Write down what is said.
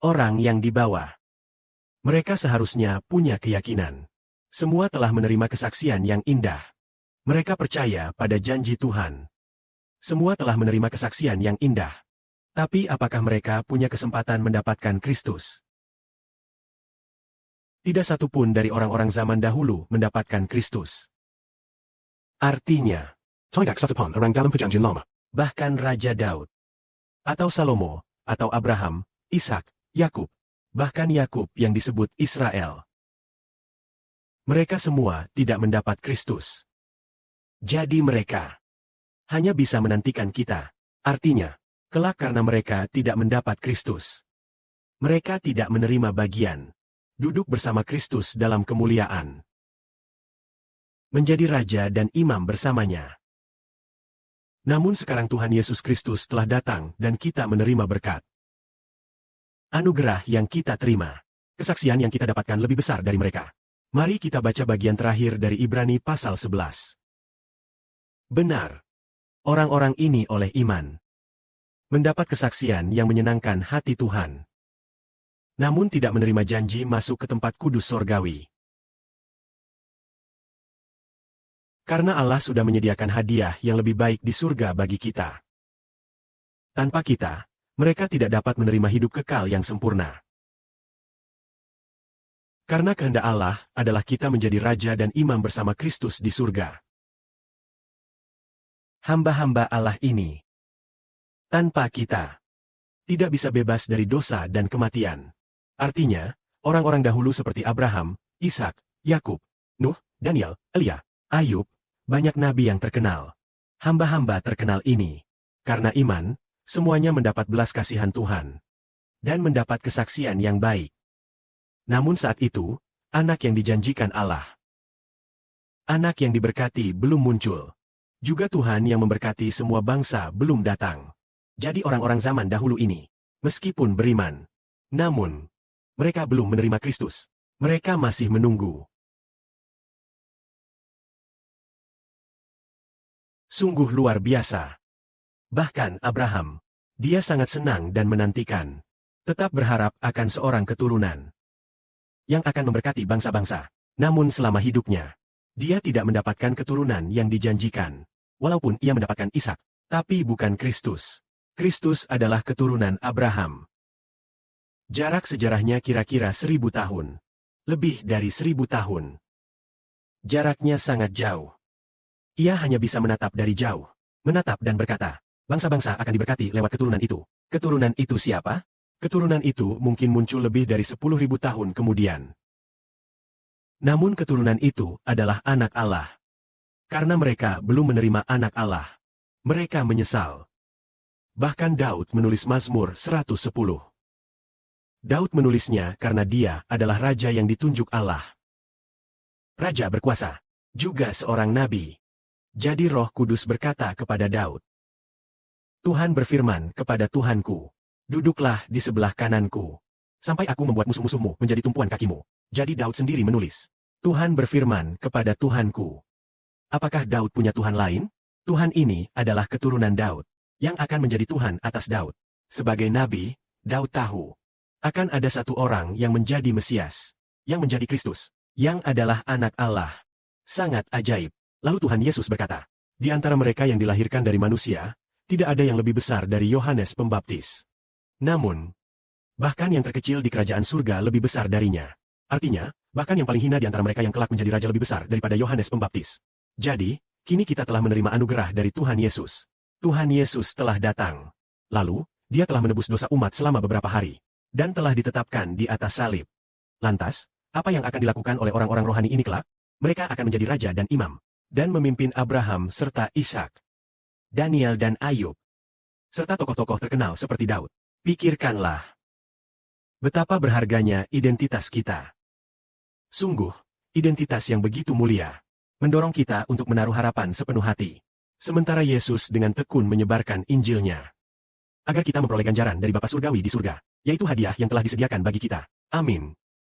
Orang yang di bawah. Mereka seharusnya punya keyakinan. Semua telah menerima kesaksian yang indah. Mereka percaya pada janji Tuhan. Semua telah menerima kesaksian yang indah. Tapi apakah mereka punya kesempatan mendapatkan Kristus? Tidak satu pun dari orang-orang zaman dahulu mendapatkan Kristus. Artinya, Tidak satupun orang dalam perjanjian lama. bahkan Raja Daud, atau Salomo, atau Abraham, Ishak, Yakub, bahkan Yakub yang disebut Israel. Mereka semua tidak mendapat Kristus. Jadi mereka hanya bisa menantikan kita. Artinya, kelak karena mereka tidak mendapat Kristus. Mereka tidak menerima bagian duduk bersama Kristus dalam kemuliaan. Menjadi raja dan imam bersamanya. Namun sekarang Tuhan Yesus Kristus telah datang dan kita menerima berkat. Anugerah yang kita terima. Kesaksian yang kita dapatkan lebih besar dari mereka. Mari kita baca bagian terakhir dari Ibrani pasal 11. Benar. Orang-orang ini oleh iman mendapat kesaksian yang menyenangkan hati Tuhan. Namun tidak menerima janji masuk ke tempat kudus sorgawi. Karena Allah sudah menyediakan hadiah yang lebih baik di surga bagi kita. Tanpa kita, mereka tidak dapat menerima hidup kekal yang sempurna. Karena kehendak Allah adalah kita menjadi raja dan imam bersama Kristus di surga. Hamba-hamba Allah ini, tanpa kita, tidak bisa bebas dari dosa dan kematian. Artinya, orang-orang dahulu seperti Abraham, Ishak, Yakub, Nuh, Daniel, Elia, Ayub, banyak nabi yang terkenal. Hamba-hamba terkenal ini, karena iman, semuanya mendapat belas kasihan Tuhan. Dan mendapat kesaksian yang baik. Namun saat itu, anak yang dijanjikan Allah. Anak yang diberkati belum muncul. Juga Tuhan yang memberkati semua bangsa belum datang. Jadi orang-orang zaman dahulu ini, meskipun beriman, namun, mereka belum menerima Kristus. Mereka masih menunggu. Sungguh luar biasa. Bahkan Abraham, dia sangat senang dan menantikan. Tetap berharap akan seorang keturunan yang akan memberkati bangsa-bangsa. Namun selama hidupnya, dia tidak mendapatkan keturunan yang dijanjikan. Walaupun ia mendapatkan Ishak, tapi bukan Kristus. Kristus adalah keturunan Abraham. Jarak sejarahnya kira-kira 1000 tahun. Lebih dari 1000 tahun. Jaraknya sangat jauh. Ia hanya bisa menatap dari jauh. Menatap dan berkata, bangsa-bangsa akan diberkati lewat keturunan itu. Keturunan itu siapa? Keturunan itu mungkin muncul lebih dari 10.000 tahun kemudian. Namun keturunan itu adalah anak Allah. Karena mereka belum menerima anak Allah. Mereka menyesal. Bahkan Daud menulis Mazmur 110. Daud menulisnya karena dia adalah raja yang ditunjuk Allah. Raja berkuasa, juga seorang nabi. Jadi Roh Kudus berkata kepada Daud, Tuhan berfirman kepada Tuhanku, duduklah di sebelah kananku, sampai aku membuat musuh-musuhmu menjadi tumpuan kakimu. Jadi Daud sendiri menulis, Tuhan berfirman kepada Tuhanku. Apakah Daud punya Tuhan lain? Tuhan ini adalah keturunan Daud, yang akan menjadi Tuhan atas Daud. Sebagai nabi, Daud tahu, akan ada satu orang yang menjadi Mesias, yang menjadi Kristus, yang adalah anak Allah. Sangat ajaib. Lalu Tuhan Yesus berkata, di antara mereka yang dilahirkan dari manusia, tidak ada yang lebih besar dari Yohanes Pembaptis. Namun, bahkan yang terkecil di kerajaan surga lebih besar darinya. Artinya, bahkan yang paling hina di antara mereka yang kelak menjadi raja lebih besar daripada Yohanes Pembaptis. Jadi, kini kita telah menerima anugerah dari Tuhan Yesus. Tuhan Yesus telah datang. Lalu, dia telah menebus dosa umat selama beberapa hari. Dan telah ditetapkan di atas salib. Lantas, apa yang akan dilakukan oleh orang-orang rohani ini kelak? Mereka akan menjadi raja dan imam. Dan memimpin Abraham serta Ishak, Daniel dan Ayub, serta tokoh-tokoh terkenal seperti Daud. Pikirkanlah betapa berharganya identitas kita. Sungguh, identitas yang begitu mulia, mendorong kita untuk menaruh harapan sepenuh hati. Sementara Yesus dengan tekun menyebarkan Injilnya, agar kita memperoleh ganjaran dari Bapa Surgawi di surga, yaitu hadiah yang telah disediakan bagi kita. Amin.